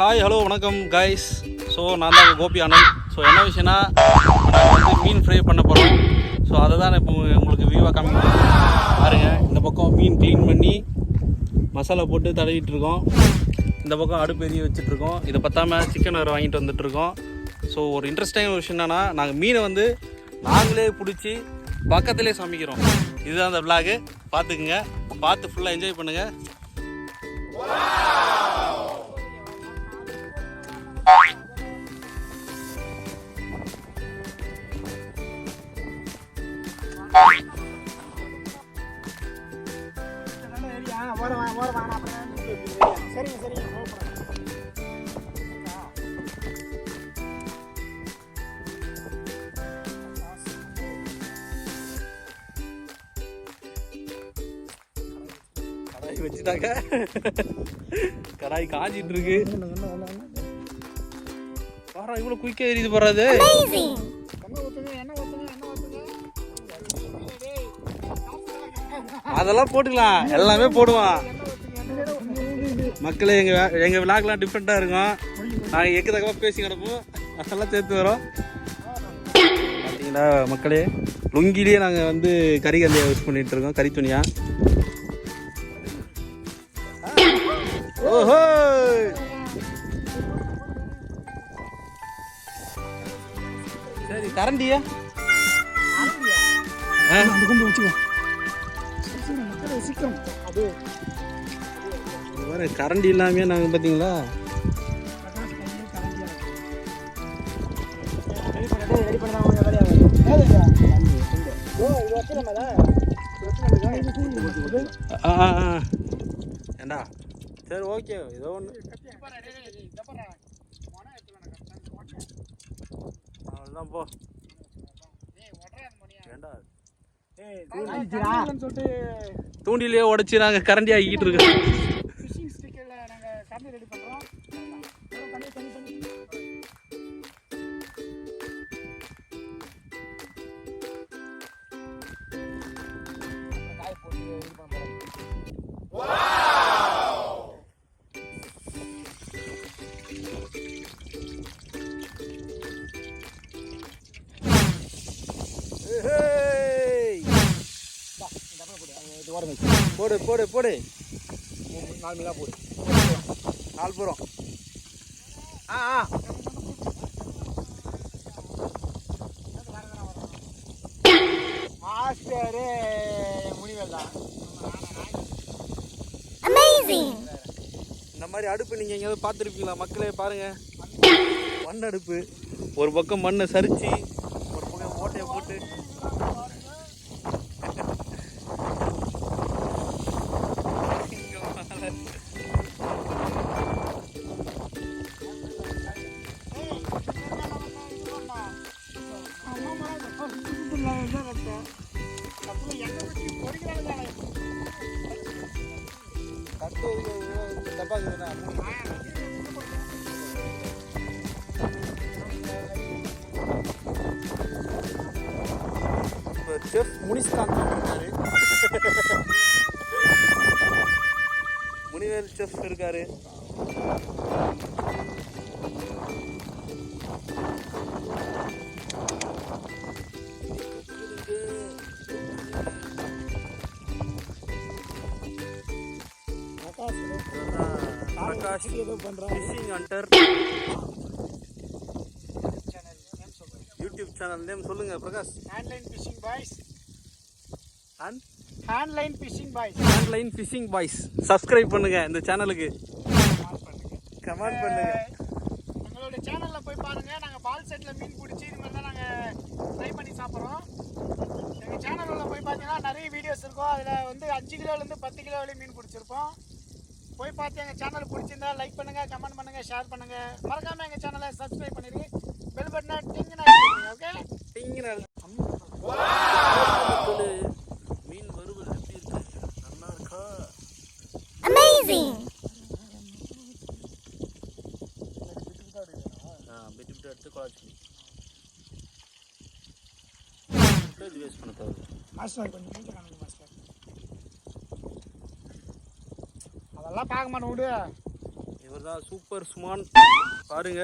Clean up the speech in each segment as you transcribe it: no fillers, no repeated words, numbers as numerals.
Hi hello வணக்கம் guys. So நான் தான் கோபி ஆனந்த். ஸோ என்ன விஷயம்னா நாங்கள் வந்து மீன் ஃப்ரை பண்ண போகிறோம். ஸோ அதை தான் இப்போ உங்களுக்கு வியூவாக காமிக்க பாருங்கள். இந்த பக்கம் மீன் க்ளீன் பண்ணி மசாலா போட்டு தடவிட்டு இருக்கோம். இந்த பக்கம் அடுப்பு எரிய வச்சுட்ருக்கோம். இதை பற்றாமல் சிக்கன் வேறு வாங்கிட்டு வந்துட்டுருக்கோம். ஸோ ஒரு இன்ட்ரெஸ்டிங்கான விஷயம் என்னென்னா நாங்கள் மீனை வந்து நாங்களே பிடிச்சி பக்கத்துலேயே சமைக்கிறோம். இதுதான் அந்த விளாகு. பார்த்துக்குங்க, பார்த்து ஃபுல்லாக என்ஜாய் பண்ணுங்கள். கடாய் வச்சுட்டாங்க. கடாய் காஞ்சிட்டு இருக்கு. பாரா இவ்வளவு குயிக்கா எரியுது போறாது. அதெல்லாம் போட்டுக்கலாம், எல்லாமே போடுவான். மக்களே எங்க விளாக்லாம் டிஃப்ரெண்டா இருக்கும். நாங்கள் எக்கத்தக்கமா பேசி கிடப்போம், அதெல்லாம் சேர்த்து வரோம். பார்த்தீங்களா மக்களே, லுங்கிலேயே நாங்கள் வந்து கறிகல்லையை யூஸ் பண்ணிட்டு இருக்கோம், கறி துணியா. ஓஹோ சரி, கரண்டியா கரண்டி இல்லாமே நாங்கள் பார்த்தீங்களா ஏண்டா சரி ஓகே ஏதோ ஒன்று அவ்வளோதான் போ. ஏண்டா தூண்டிலே உடச்சி நாங்கள் கரண்டி ஆகிக்கிட்டு இருக்கோம். போடு போடு போடு, 4 மில்லா போடு, 4 போகிறோம். மாஸ்டரு முனிவேல் இந்த மாதிரி அடுப்பு நீங்கள் எங்கேயாவது பார்த்துருப்பீங்களா மக்களே? பாருங்கள், மண் அடுப்பு. ஒரு பக்கம் மண்ணை சரித்து ஒரு பக்கம் ஓட்டையை போட்டு செஃப் முனிஸ்காந்த் முனிவேல் செஃப் இருக்காரு. Prakash fishing hunter YouTube channel name சொல்லுங்க Prakash. Handline fishing boys. Handline fishing boys subscribe பண்ணுங்க இந்த சேனலுக்கு, கமெண்ட் பண்ணுங்க. எங்களோட சேனல்ல போய் பாருங்க. நாங்க பால் செட்ல மீன் பிடிச்சி இது மாதிரி தான் நாங்க ட்ரை பண்ணி சாப்பிட்றோம். எங்க சேனல்ல போய் பார்த்தீங்கன்னா நிறைய வீடியோஸ் இருக்கும். அதுல வந்து 5 கிலோலேருந்து 10 கிலோ வரையும் மீன் பிடிச்சிருப்போம். போய் பார்த்து எங்கள் சேனல் பிடிச்சிருந்தா லைக் பண்ணுங்கள், கமெண்ட் பண்ணுங்கள், ஷேர் பண்ணுங்கள். மறக்காமல் எங்கள் சேனலை சப்ஸ்கிரைப் பண்ணிடுங்க. பெல் பட்டனை டிங்னு அடிச்சுடுங்க. ஓகே, டிங்னு மீன் வறுவல் எப்படி இருக்கு? நல்லா இருக்கா? அமேசிங். பிட்டு பிட்டு எடுத்து குழச்சி வேஸ்ட் பண்ண தேவை. மாஸ்டர் கொஞ்சம் நீட்டாக காணுங்க மாஸ்டர். அதெல்லாம் பார்க்க மாட்டேன் விடு. அதுதான் சூப்பர் சுமான் பாருங்க.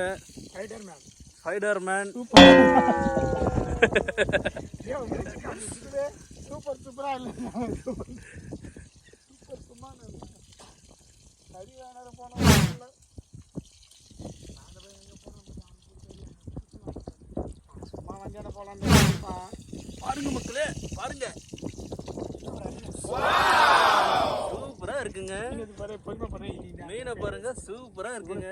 ஃபைடர் மேன் சூப்பரா இல்லை சூப்பர் சுமான் கறி வேணாரு போனோம். சும்மா வஞ்சான போலாம் பாருங்க மக்களே பாருங்க. சூப்பரா இருக்குங்க. மீனை பாருங்க சூப்பரா இருக்குங்க.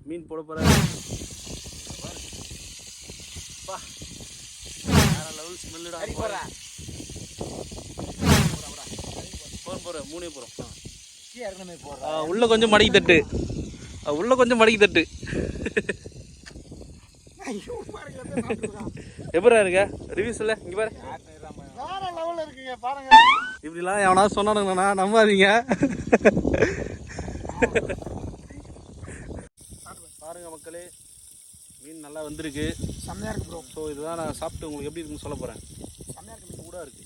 மீன் போட போற லெவல் ஸ்மெல்லுடா. போறோம் மூணே போறோம். உள்ள கொஞ்சம் மடக்கி தட்டு, உள்ள கொஞ்சம் மடக்கி தட்டு. எப்படா இருக்க ரிவ்யூஸ் இல்ல இங்க பாரு. வேற லெவல்ல இருக்குங்க பாருங்க. இப்படிலாம் எவனாவது சொன்னானுங்கண்ணா நம்பாதீங்க. பாருங்க மக்களே மீன் நல்லா வந்திருக்கு. செம்மையா இருக்கு ப்ரோ. ஸோ இதுதான் நான் சாப்பிட்டு உங்களுக்கு எப்படி இருக்குன்னு சொல்ல போறேன். செம்மையா இருக்கு. மீன் கூட இருக்கு.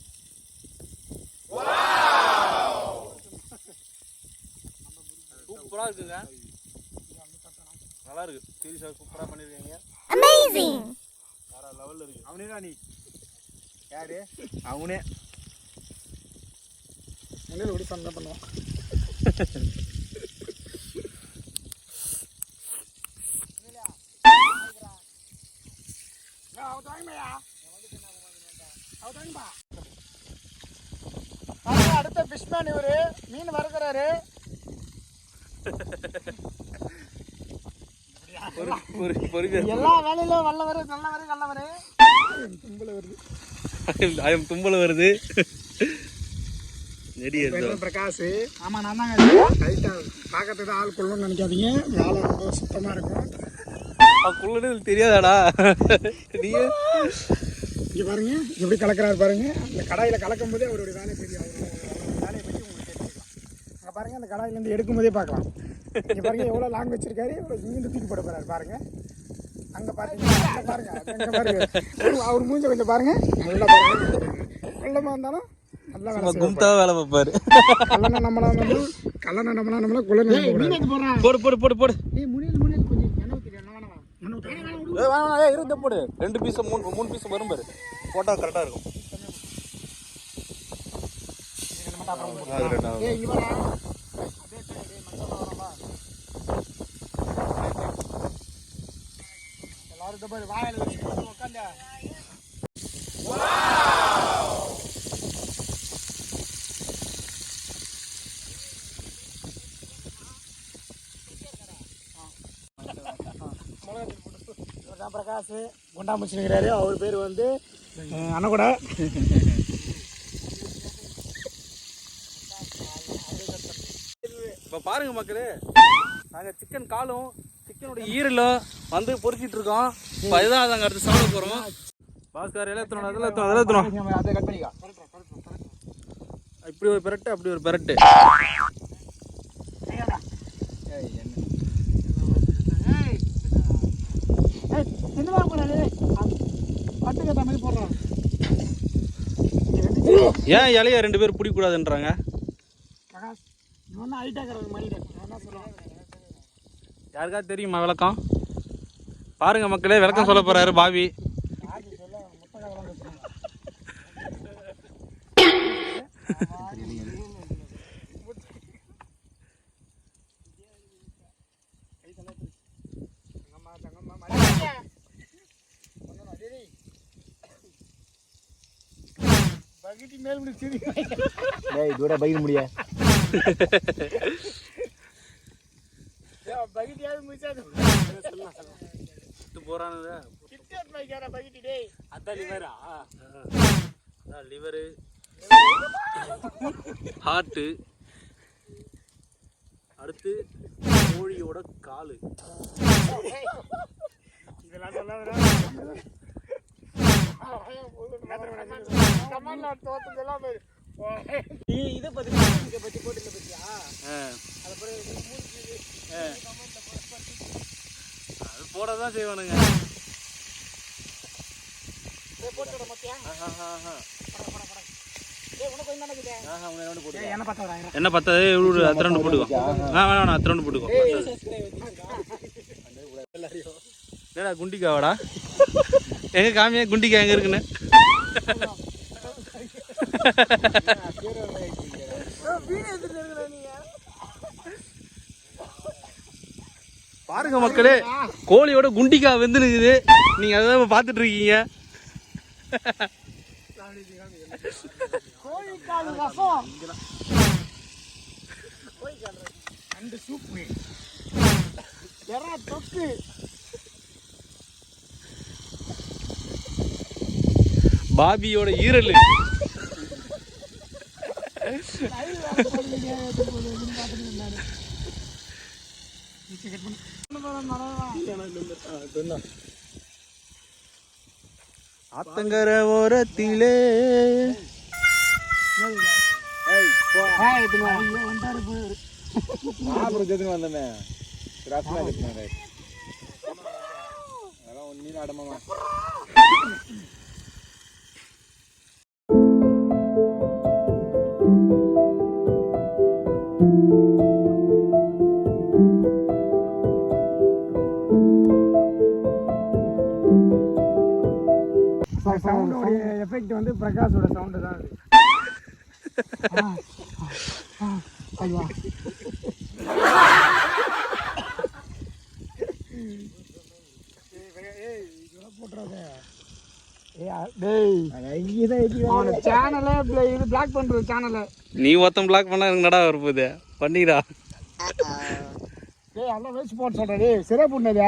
சூப்பரா இருக்குங்க. நல்லா இருக்கு. சீரியஸா சூப்பரா பண்ணிருக்கீங்க. Amazing. வேற லெவல்ல இருக்கு. அவனே தான் நீ யாரு? அவனே முன்னே ஓடி சண்டை பண்ணுவான். அடுத்த ஃபிஷ்மேன் இவரு மீன் வறுக்கிறாரு. எல்லா வேலையிலும் வல்லவரு நல்லவரு நல்லவரு. தும்பல வருது. ஐயம் தும்பல வருது. பிரகாஷ். ஆமா நான் தாங்க. ரைட்டா பார்க்கறதுக்கு தான் ஆள் கொள்ளணும்னு நினைக்காதீங்க. வேலை ரொம்ப சுத்தமா இருக்கும். குள்ளது தெரியாதாடா நீ? இங்க பாருங்க எப்படி கலக்கிறாரு பாருங்க. அந்த கடாயில கலக்கும் போதே அவருடைய வேலை தெரியும். வேலையை பற்றி உங்களுக்கு தெரிஞ்சுக்கலாம். அங்கே பாருங்க அந்த கடாயிலேருந்து எடுக்கும் போதே பார்க்கலாம். இங்கே பாருங்க எவ்வளோ லாங் வச்சிருக்காரு. எவ்வளோ இங்கிருந்து தூக்கி போட போறாரு பாருங்க. அங்கே பார்த்தீங்கன்னா பாருங்க அங்கே பாருங்க அவர் மூஞ்ச கொஞ்சம் பாருங்க. நல்லா பாருங்க. வெள்ளமா இருந்தாலும் நல்லா வேலை கும்தா வேலை பார்ப்பாரு. கல்லணை நம்மளா நம்மளா குள்ள போடு போடு போடு போடு. முனியில் கொஞ்சம் என்ன தெரியும் இருந்த போடு. 2 பீஸ் 3 பீஸ் வரும் பாரு. போட்டா கரெக்டா இருக்கும். எல்லாரும் வாயில உட்காந்து பிரகாஷ் குண்டா முடிச்சுக்கிறாரு. அவர் பேர் வந்து அண்ணக்கூட. இப்போ பாருங்க மக்களே, நாங்கள் சிக்கன் காலும் சிக்கனோட ஈரலும் வந்து பொறிச்சிட்டு இருக்கோம். இப்போ அதுதான் நாங்கள் அடுத்து சாப்பிட போகிறோம். பாஸ்கர் இலத்தணும் அதை கட் பண்ணிக்கா. இப்படி ஒரு பெரட்டு அப்படி ஒரு பெரட்டு. ஏன் இலைய 2 பேர் பிடிக்கூடாதுன்றாங்க? யாருக்காவது தெரியுமா விளக்கம்? பாருங்க மக்களே, விளக்கம் சொல்ல போறாரு பாவி. பகிட்டி மேல் முடிச்சு டேய் தூர பகிர முடியா பகிட்டியாவது முடிச்சாது போறானே கிட்டட் மைக்கார பகிட்டி டேய். அதான் லிவரா? அதான் லிவரு, ஹார்ட்டு, அடுத்து கோழியோட காலு. இதெல்லாம் சொல்லாதடா. இதை பத்தி போட்டு பத்தியா அது போடதான் செய்வானுங்க. போட்டு மத்தியா போய் நடக்குது என்ன பார்த்தா என்ன பத்தது அத்தனை ரெண்டு போட்டுக்கோ வேணாம் அத்தனை ரெண்டு போட்டுக்கோ என்னடா குண்டிக்காவாடா எங்க காமியா குண்டிக்கா எங்க இருக்குன்னு பாருங்க மக்களே கோழியோட குண்டிக்கா வெந்து நிக்குது நீங்க அதான் பாத்துட்டு இருக்கீங்க கோழிக்கால் ரசம் அந்த சூப்பு எறா தொக்கு பாபியோட ஈரல் ஆத்தங்கர ஓரத்திலே வந்தமே அதெல்லாம் ஒன்னும் அடமாமா சவுண்டோடைய எஃபெக்ட் வந்து பிரகாஷோட சவுண்டு தான் அது ஐயா சேனலை இது பிளாக் பண்றது சேனலை நீ ஒருத்தன் பிளாக் பண்ணா எனக்கு நடா வரப்போகுது பண்ணிடா டேய் எல்லாம் வேஸ்ட் போட்டு சொல்றேன் டேய் சிறை புண்ணது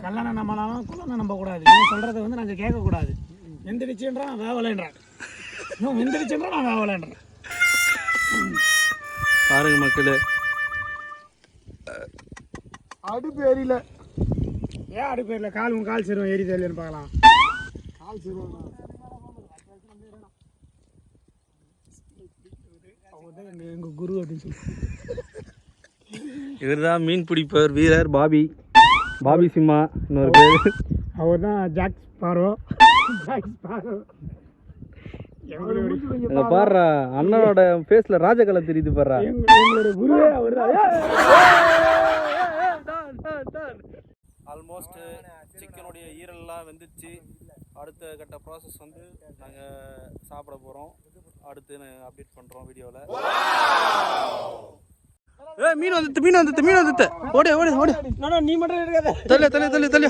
கல்யாணம் நம்மளாலும் குழந்தை நம்ப கூடாது இவன் சொல்றதை வந்து நாங்கள் கேட்கக்கூடாது எந்திரிச்சுன்றான் வேவலைன்றான் இன்னும் எந்திரிச்சுன்றான் நான் வேவலைன்றேன் பாருங்க மக்களே அடுப்பு எரியல ஏன் அடுப்பு எரியல கால் சிறுவன் எரியுது இல்லைன்னு பார்க்கலாம் கால் சிறுவன் எங்க குரு அப்படின்னு சொல்லி இவர் தான் மீன் பிடிப்பவர் வீரர் பாபி சிம்மா இன்னொரு பேர் அவர் தான் ஜாக் ஸ்பாரோ பாடுறா அண்ணனோட ஃபேஸ்ல ராஜகலை தெரியுது பாடுறா எங்களோட குருவே அவர் ஆல்மோஸ்ட் சிக்கனுடைய ஈரல்லாம் வெந்துச்சு அடுத்த கட்ட ப்ராசஸ் வந்து நாங்கள் சாப்பிட போகிறோம் அடுத்து அப்டேட் பண்ணுறோம் வீடியோவில் மீன் வந்துட்டு ஓடு நீ மட்டும் இருக்காத தள்ளு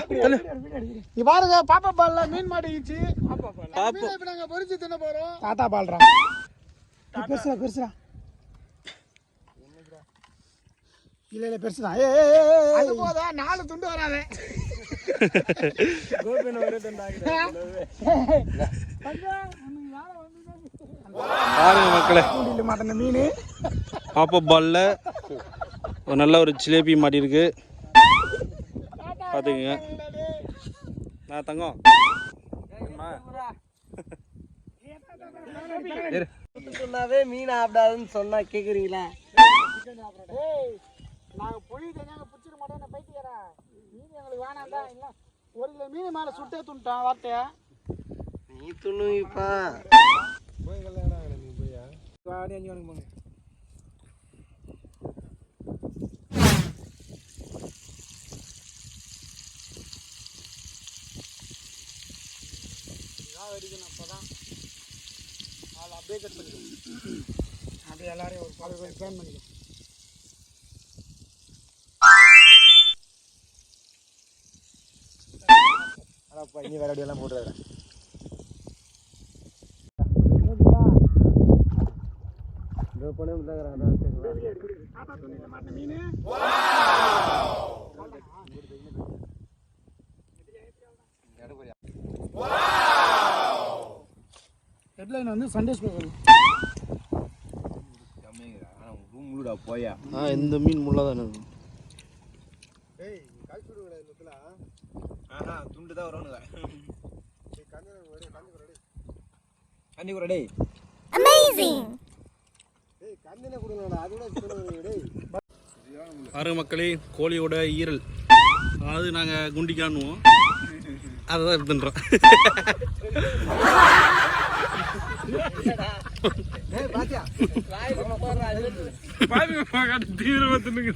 பாருங்க பாப்பா பால்ல மீன் மாட்டிக்கிச்சு இப்ப நாங்க பொரிச்சு தின்ன போறோம் தாத்தா பால்றா பெருசுடா இல்ல பெருசுடா அது போதா 4 துண்டு வராதே கோபின ஒரே பாருங்க மக்களே மாட்டேன் மீன் பாப்பா பால்ல ஒரு நல்ல ஒரு ஜிலேபி மாட்டிருக்கு பார்த்துக்குங்க நான் தங்கம் சொன்னாவே மீன் ஆப்பிடாதுன்னு சொன்னா கேக்குறீங்களா நாங்க புளி தெரியாம பிடிச்சிட மாட்டோம் பைத்தியரா மீன் எங்களுக்கு வேணாம் தான் இல்லை 1 கிலோ மீன் மேல சுட்டே துண்டான் வார்த்தையா நீ துண்ணுவிப்பா வாடி 5 மணிக்கு போங்க அடிக்கணும் அப்போதான் அதை அப்படியே கட் பண்ணிக்கணும் அப்படியே எல்லாரையும் ஒரு 10 பேர் பிளான் பண்ணிக்கணும் அடப்பா இனி வேற அடியெல்லாம் போட்டுறேன் ஹெட்லைன் வந்து சண்டே ஸ்பெஷல் ரூம் முழுடா போயா இந்த மீன் முள்ளாதானே ஏய் காய்ச்சி விடுங்கடா இந்த இடத்துல ஆஹா துண்டு தான் வரணுங்க கண்ணி குறடா டேய் Amazing! டேய் கண்ணில குடுங்கடா அதோட சொல்லுங்க டேய் பாருங்க மக்களே கோழியோட ஈரல் அது நாங்கள் குண்டிக்கான்னுவோம், அதை தான் இப்போ தின்றோம். வாயில போடுறா, அது தீவிரமாக தின்னுங்க.